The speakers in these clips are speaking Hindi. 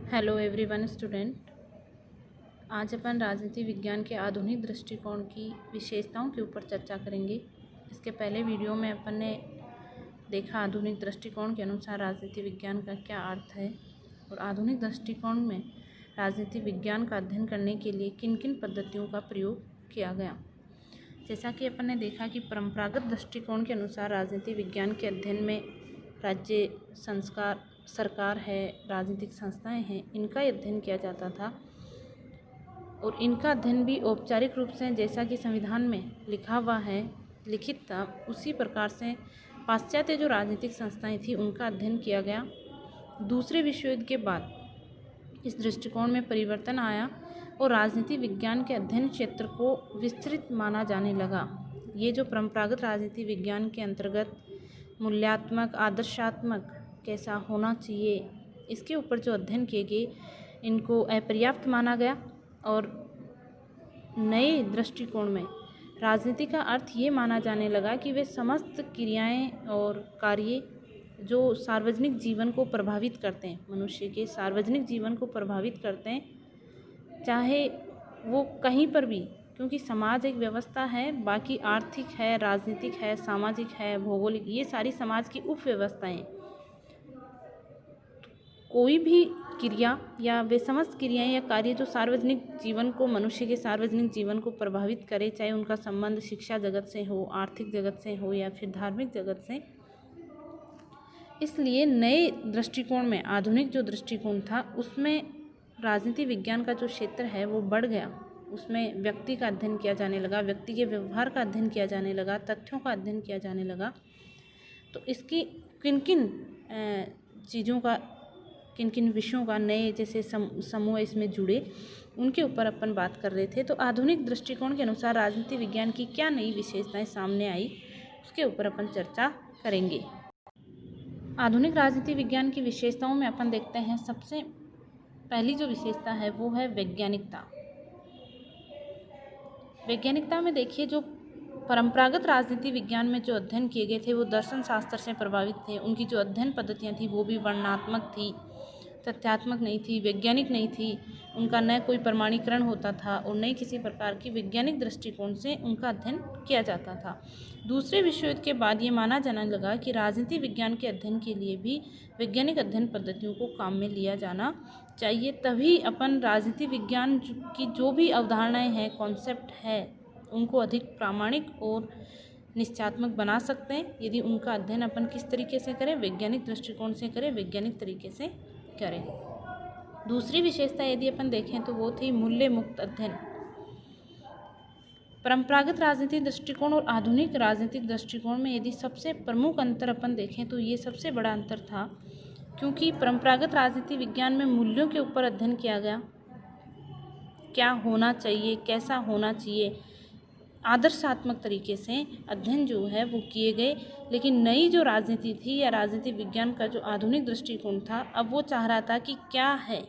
Hello everyone student. आज अपन राजनीति विज्ञान के आधुनिक दृष्टिकोण की विशेषताओं के ऊपर चर्चा करेंगे। इसके पहले वीडियो में अपन ने देखा आधुनिक दृष्टिकोण के अनुसार राजनीति विज्ञान का क्या अर्थ है और आधुनिक दृष्टिकोण में राजनीति विज्ञान का अध्ययन करने के लिए किन किन पद्धतियों का प्रयोग किया गया। जैसा कि अपन ने देखा कि परंपरागत दृष्टिकोण के अनुसार राजनीति विज्ञान के अध्ययन में राज्य संस्कार सरकार है, राजनीतिक संस्थाएं हैं, इनका अध्ययन किया जाता था और इनका अध्ययन भी औपचारिक रूप से जैसा कि संविधान में लिखा हुआ है लिखित था, उसी प्रकार से पाश्चात्य जो राजनीतिक संस्थाएं थी उनका अध्ययन किया गया। दूसरे विश्व युद्ध के बाद इस दृष्टिकोण में परिवर्तन आया और राजनीति विज्ञान के अध्ययन क्षेत्र को विस्तृत माना जाने लगा। ये जो परंपरागत राजनीति विज्ञान के अंतर्गत मूल्यात्मक, आदर्शात्मक कैसा होना चाहिए, इसके ऊपर जो अध्ययन किए गए इनको अपर्याप्त माना गया और नए दृष्टिकोण में राजनीति का अर्थ ये माना जाने लगा कि वे समस्त क्रियाएं और कार्य जो सार्वजनिक जीवन को प्रभावित करते हैं, मनुष्य के सार्वजनिक जीवन को प्रभावित करते हैं, चाहे वो कहीं पर भी, क्योंकि समाज एक व्यवस्था है, बाकी आर्थिक है, राजनीतिक है, सामाजिक है, भौगोलिक, ये सारी समाज की उपव्यवस्थाएं। कोई भी क्रिया या वे समस्त क्रियाएं या कार्य जो सार्वजनिक जीवन को, मनुष्य के सार्वजनिक जीवन को प्रभावित करे, चाहे उनका संबंध शिक्षा जगत से हो, आर्थिक जगत से हो या फिर धार्मिक जगत से। इसलिए नए दृष्टिकोण में आधुनिक जो दृष्टिकोण था उसमें राजनीति विज्ञान का जो क्षेत्र है वो बढ़ गया। उसमें व्यक्ति का अध्ययन किया जाने लगा, व्यक्ति के व्यवहार का अध्ययन किया जाने लगा, तथ्यों का अध्ययन किया जाने लगा। तो इसकी किन किन चीज़ों का, किन किन विषयों का नए जैसे समूह इसमें जुड़े, उनके ऊपर अपन बात कर रहे थे। तो आधुनिक दृष्टिकोण के अनुसार राजनीति विज्ञान की क्या नई विशेषताएं सामने आई, उसके ऊपर अपन चर्चा करेंगे। आधुनिक राजनीति विज्ञान की विशेषताओं में अपन देखते हैं, सबसे पहली जो विशेषता है वो है वैज्ञानिकता। वैज्ञानिकता में देखिए, जो परंपरागत राजनीति विज्ञान में जो अध्ययन किए गए थे वो दर्शन शास्त्र से प्रभावित थे। उनकी जो अध्ययन पद्धतियाँ थी वो भी वर्णनात्मक थी, तथ्यात्मक नहीं थी, वैज्ञानिक नहीं थी। उनका न कोई प्रमाणीकरण होता था और न किसी प्रकार की वैज्ञानिक दृष्टिकोण से उनका अध्ययन किया जाता था। दूसरे विश्व युद्ध के बाद ये माना जाने लगा कि राजनीति विज्ञान के अध्ययन के लिए भी वैज्ञानिक अध्ययन पद्धतियों को काम में लिया जाना चाहिए। तभी अपन राजनीति विज्ञान की जो भी अवधारणाएं हैं, कॉन्सेप्ट है, उनको अधिक प्रामाणिक और निश्चयात्मक बना सकते हैं यदि उनका अध्ययन अपन किस तरीके से करें, वैज्ञानिक दृष्टिकोण से करें, वैज्ञानिक तरीके से करें। दूसरी विशेषता यदि अपन देखें तो वो थी मूल्य मुक्त अध्ययन। परंपरागत राजनीतिक दृष्टिकोण और आधुनिक राजनीतिक दृष्टिकोण में यदि सबसे प्रमुख अंतर अपन देखें तो ये सबसे बड़ा अंतर था, क्योंकि परंपरागत राजनीति विज्ञान में मूल्यों के ऊपर अध्ययन किया गया, क्या होना चाहिए, कैसा होना चाहिए, आदर्शात्मक तरीके से अध्ययन जो है वो किए गए। लेकिन नई जो राजनीति थी या राजनीति विज्ञान का जो आधुनिक दृष्टिकोण था, अब वो चाह रहा था कि क्या है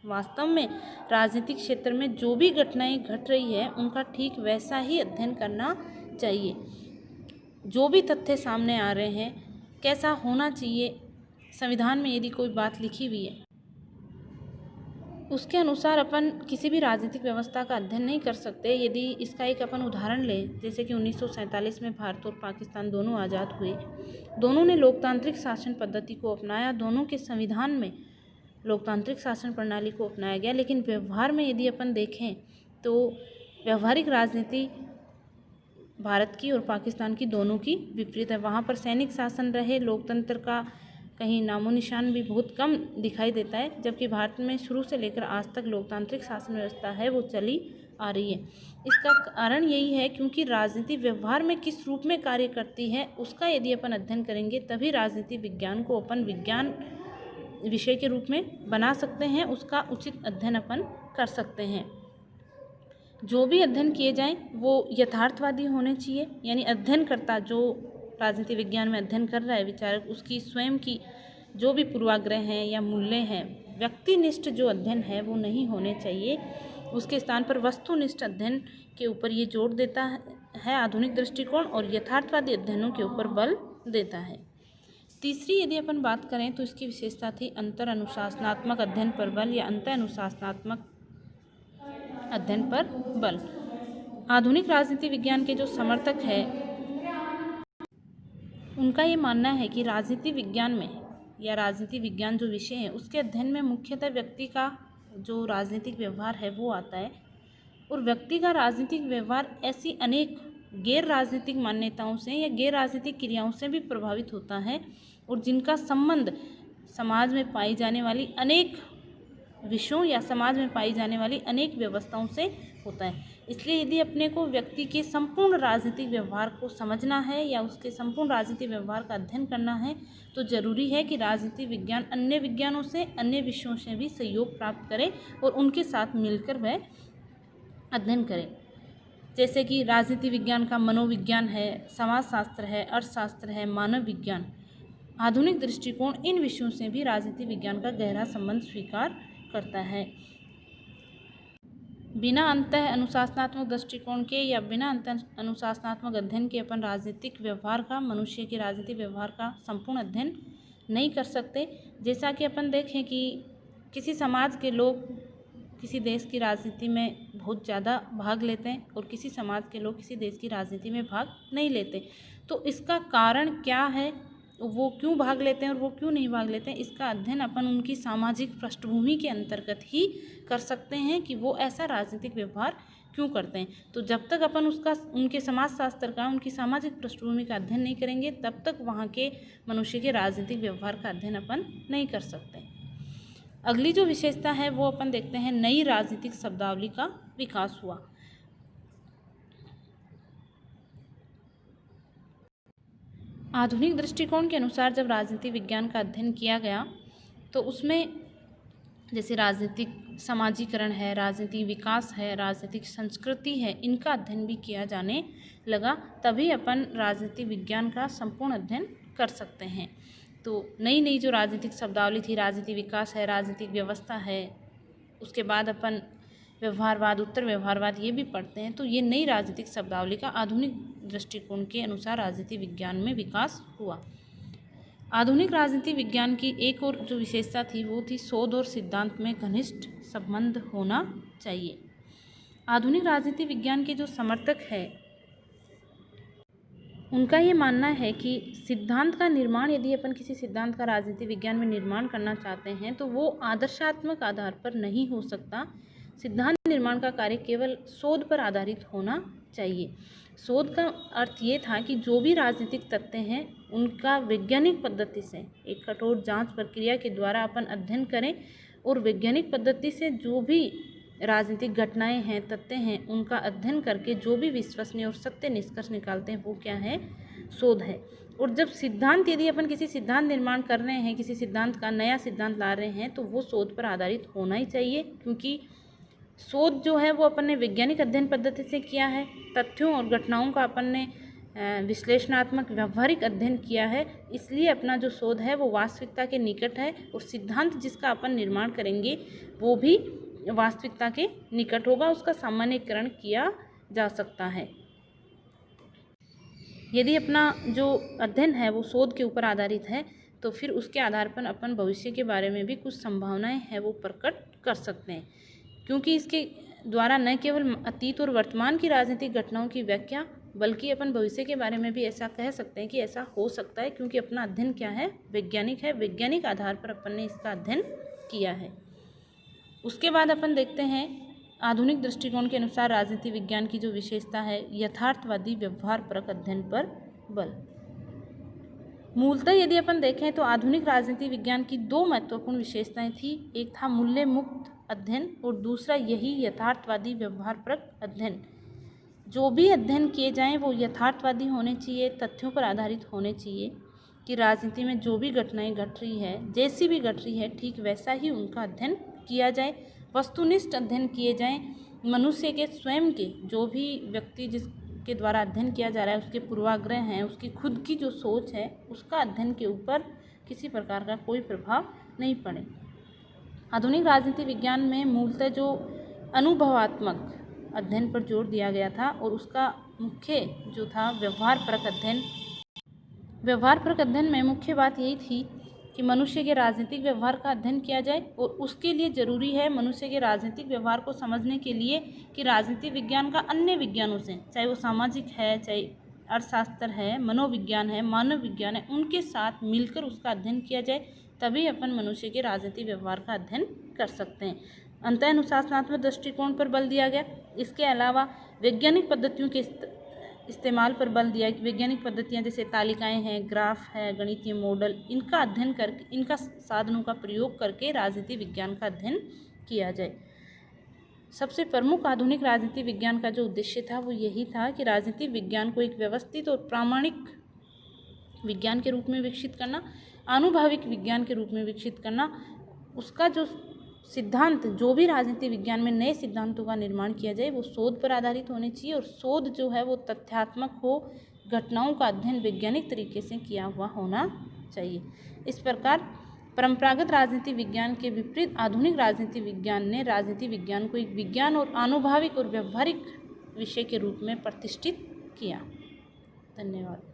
वास्तव में राजनीतिक क्षेत्र में जो भी घटनाएं घट रही है उनका ठीक वैसा ही अध्ययन करना चाहिए। जो भी तथ्य सामने आ रहे हैं कैसा होना चाहिए, संविधान में यदि कोई बात लिखी हुई है उसके अनुसार अपन किसी भी राजनीतिक व्यवस्था का अध्ययन नहीं कर सकते। यदि इसका एक अपन उदाहरण लें, जैसे कि 1947 में भारत और पाकिस्तान दोनों आज़ाद हुए, दोनों ने लोकतांत्रिक शासन पद्धति को अपनाया, दोनों के संविधान में लोकतांत्रिक शासन प्रणाली को अपनाया गया। लेकिन व्यवहार में यदि अपन देखें तो व्यवहारिक राजनीति भारत की और पाकिस्तान की दोनों की विपरीत है। वहाँ पर सैनिक शासन रहे, लोकतंत्र का कहीं नामो निशान भी बहुत कम दिखाई देता है, जबकि भारत में शुरू से लेकर आज तक लोकतांत्रिक शासन व्यवस्था है वो चली आ रही है। इसका कारण यही है क्योंकि राजनीति व्यवहार में किस रूप में कार्य करती है उसका यदि अपन अध्ययन करेंगे तभी राजनीति विज्ञान को अपन विज्ञान विषय के रूप में बना सकते हैं, उसका उचित अध्ययन अपन कर सकते हैं। जो भी अध्ययन किए जाएं वो यथार्थवादी होने चाहिए, यानी अध्ययनकर्ता जो राजनीति विज्ञान में अध्ययन कर रहा है विचारक, उसकी स्वयं की जो भी पूर्वाग्रह हैं या मूल्य हैं, व्यक्तिनिष्ठ जो अध्ययन है वो नहीं होने चाहिए। उसके स्थान पर वस्तुनिष्ठ अध्ययन के ऊपर ये जोर देता है आधुनिक दृष्टिकोण और यथार्थवादी अध्ययनों के ऊपर बल देता है। तीसरी यदि अपन बात करें तो इसकी विशेषता थी अंतर अनुशासनात्मक अध्ययन पर बल या अंतर अनुशासनात्मक अध्ययन पर बल। आधुनिक राजनीति विज्ञान के जो समर्थक हैं उनका ये मानना है कि राजनीति विज्ञान में या राजनीति विज्ञान जो विषय है उसके अध्ययन में मुख्यतः व्यक्ति का जो राजनीतिक व्यवहार है वो आता है, और व्यक्ति का राजनीतिक व्यवहार ऐसी अनेक गैर राजनीतिक मान्यताओं से या गैर राजनीतिक क्रियाओं से भी प्रभावित होता है, और जिनका संबंध समाज में पाई जाने वाली अनेक विषयों या समाज में पाई जाने वाली अनेक व्यवस्थाओं से होता है। इसलिए यदि अपने को व्यक्ति के संपूर्ण राजनीतिक व्यवहार को समझना है या उसके संपूर्ण राजनीतिक व्यवहार का अध्ययन करना है तो जरूरी है कि राजनीति विज्ञान अन्य विज्ञानों से, अन्य विषयों से भी सहयोग प्राप्त करे और उनके साथ मिलकर वह अध्ययन करे। जैसे कि राजनीति विज्ञान का मनोविज्ञान है, समाजशास्त्र है, अर्थशास्त्र है, मानव विज्ञान। आधुनिक दृष्टिकोण इन विषयों से भी राजनीति विज्ञान का गहरा संबंध स्वीकार करता है। बिना अंतः अनुशासनात्मक दृष्टिकोण के या बिना अंतः अनुशासनात्मक अध्ययन के अपन राजनीतिक व्यवहार का, मनुष्य के राजनीतिक व्यवहार का संपूर्ण अध्ययन नहीं कर सकते। जैसा कि अपन देखें कि किसी समाज के लोग किसी देश की राजनीति में बहुत ज़्यादा भाग लेते हैं और किसी समाज के लोग किसी देश की राजनीति में भाग नहीं लेते, तो इसका कारण क्या है, वो क्यों भाग लेते हैं और वो क्यों नहीं भाग लेते हैं, इसका अध्ययन अपन उनकी सामाजिक पृष्ठभूमि के अंतर्गत ही कर सकते हैं कि वो ऐसा राजनीतिक व्यवहार क्यों करते हैं। तो जब तक अपन उनके समाजशास्त्र का, उनकी सामाजिक पृष्ठभूमि का अध्ययन नहीं करेंगे तब तक वहाँ के मनुष्य के राजनीतिक व्यवहार का अध्ययन अपन नहीं कर सकते। अगली जो विशेषता है वो अपन देखते हैं, नई राजनीतिक शब्दावली का विकास हुआ। आधुनिक दृष्टिकोण के अनुसार जब राजनीति विज्ञान का अध्ययन किया गया तो उसमें जैसे राजनीतिक समाजीकरण है, राजनीतिक विकास है, राजनीतिक संस्कृति है, इनका अध्ययन भी किया जाने लगा। तभी अपन राजनीति विज्ञान का संपूर्ण अध्ययन कर सकते हैं। तो नई नई जो राजनीतिक शब्दावली थी, राजनीतिक विकास है, राजनीतिक व्यवस्था है, उसके बाद अपन व्यवहारवाद, उत्तर व्यवहारवाद ये भी पढ़ते हैं। तो ये नई राजनीतिक शब्दावली का आधुनिक दृष्टिकोण के अनुसार राजनीति विज्ञान में विकास हुआ। आधुनिक राजनीति विज्ञान की एक और जो विशेषता थी वो थी शोध और सिद्धांत में घनिष्ठ संबंध होना चाहिए। आधुनिक राजनीति विज्ञान के जो समर्थक हैं उनका ये मानना है कि सिद्धांत का निर्माण, यदि अपन किसी सिद्धांत का राजनीति विज्ञान में निर्माण करना चाहते हैं तो वो आदर्शात्मक आधार पर नहीं हो सकता। सिद्धांत निर्माण का कार्य केवल शोध पर आधारित होना चाहिए। शोध का अर्थ ये था कि जो भी राजनीतिक तथ्य हैं उनका वैज्ञानिक पद्धति से एक कठोर जांच प्रक्रिया के द्वारा अपन अध्ययन करें, और वैज्ञानिक पद्धति से जो भी राजनीतिक घटनाएं हैं, तथ्य हैं, उनका अध्ययन करके जो भी विश्वसनीय और सत्य निष्कर्ष निकालते हैं वो क्या है, शोध है। और जब सिद्धांत, यदि अपन किसी सिद्धांत निर्माण कर रहे हैं, किसी सिद्धांत का नया सिद्धांत ला रहे हैं तो वो शोध पर आधारित होना ही चाहिए, क्योंकि शोध जो है वो अपन ने वैज्ञानिक अध्ययन पद्धति से किया है। तथ्यों और घटनाओं का अपन ने विश्लेषणात्मक व्यवहारिक अध्ययन किया है, इसलिए अपना जो शोध है वो वास्तविकता के निकट है, और सिद्धांत जिसका अपन निर्माण करेंगे वो भी वास्तविकता के निकट होगा, उसका सामान्यीकरण किया जा सकता है। यदि अपना जो अध्ययन है वो शोध के ऊपर आधारित है तो फिर उसके आधार पर अपन भविष्य के बारे में भी कुछ संभावनाएं हैं वो प्रकट कर सकते हैं, क्योंकि इसके द्वारा न केवल अतीत और वर्तमान की राजनीतिक घटनाओं की व्याख्या बल्कि अपन भविष्य के बारे में भी ऐसा कह सकते हैं कि ऐसा हो सकता है, क्योंकि अपना अध्ययन क्या है, वैज्ञानिक है। वैज्ञानिक आधार पर अपन ने इसका अध्ययन किया है। उसके बाद अपन देखते हैं आधुनिक दृष्टिकोण के अनुसार राजनीति विज्ञान की जो विशेषता है, यथार्थवादी व्यवहारपरक अध्ययन पर बल। मूलतः यदि अपन देखें तो आधुनिक राजनीति विज्ञान की दो महत्वपूर्ण विशेषताएं थी। एक था मूल्य मुक्त अध्ययन और दूसरा यही यथार्थवादी व्यवहारपरक अध्ययन। जो भी अध्ययन किए जाएं वो यथार्थवादी होने चाहिए, तथ्यों पर आधारित होने चाहिए कि राजनीति में जो भी घटनाएं घट रही है, जैसी भी घट रही है, ठीक वैसा ही उनका अध्ययन किया जाए। वस्तुनिष्ठ अध्ययन किए जाएं। मनुष्य के स्वयं के, जो भी व्यक्ति जिसके द्वारा अध्ययन किया जा रहा है, उसके पूर्वाग्रह हैं, उसकी खुद की जो सोच है, उसका अध्ययन के ऊपर किसी प्रकार का कोई प्रभाव नहीं पड़े। आधुनिक राजनीति विज्ञान में मूलतः जो अनुभवात्मक अध्ययन पर जोर दिया गया था और उसका मुख्य जो था व्यवहारपरक अध्ययन, व्यवहारपरक अध्ययन में मुख्य बात यही थी कि मनुष्य के राजनीतिक व्यवहार का अध्ययन किया जाए और उसके लिए ज़रूरी है मनुष्य के राजनीतिक व्यवहार को समझने के लिए कि राजनीति विज्ञान का अन्य विज्ञानों से, चाहे वो सामाजिक है, चाहे अर्थशास्त्र है, मनोविज्ञान है, मानव विज्ञान है, उनके साथ मिलकर उसका अध्ययन किया जाए, तभी अपन मनुष्य के राजनीतिक व्यवहार का अध्ययन कर सकते हैं। अंतःनुशासनात्मक दृष्टिकोण पर बल दिया गया। इसके अलावा वैज्ञानिक पद्धतियों के इस्तेमाल पर बल दिया कि वैज्ञानिक पद्धतियाँ जैसे तालिकाएं हैं, ग्राफ है, गणितीय मॉडल, इनका अध्ययन करके, इनका साधनों का प्रयोग करके राजनीति विज्ञान का अध्ययन किया जाए। सबसे प्रमुख आधुनिक राजनीति विज्ञान का जो उद्देश्य था वो यही था कि राजनीति विज्ञान को एक व्यवस्थित और प्रामाणिक विज्ञान के रूप में विकसित करना, आनुभाविक विज्ञान के रूप में विकसित करना। उसका जो सिद्धांत, जो भी राजनीति विज्ञान में नए सिद्धांतों का निर्माण किया जाए वो शोध पर आधारित होने चाहिए और शोध जो है वो तथ्यात्मक हो, घटनाओं का अध्ययन वैज्ञानिक तरीके से किया हुआ होना चाहिए। इस प्रकार परंपरागत राजनीति विज्ञान के विपरीत आधुनिक राजनीति विज्ञान ने राजनीति विज्ञान को एक विज्ञान और आनुभाविक और व्यवहारिक विषय के रूप में प्रतिष्ठित किया। धन्यवाद।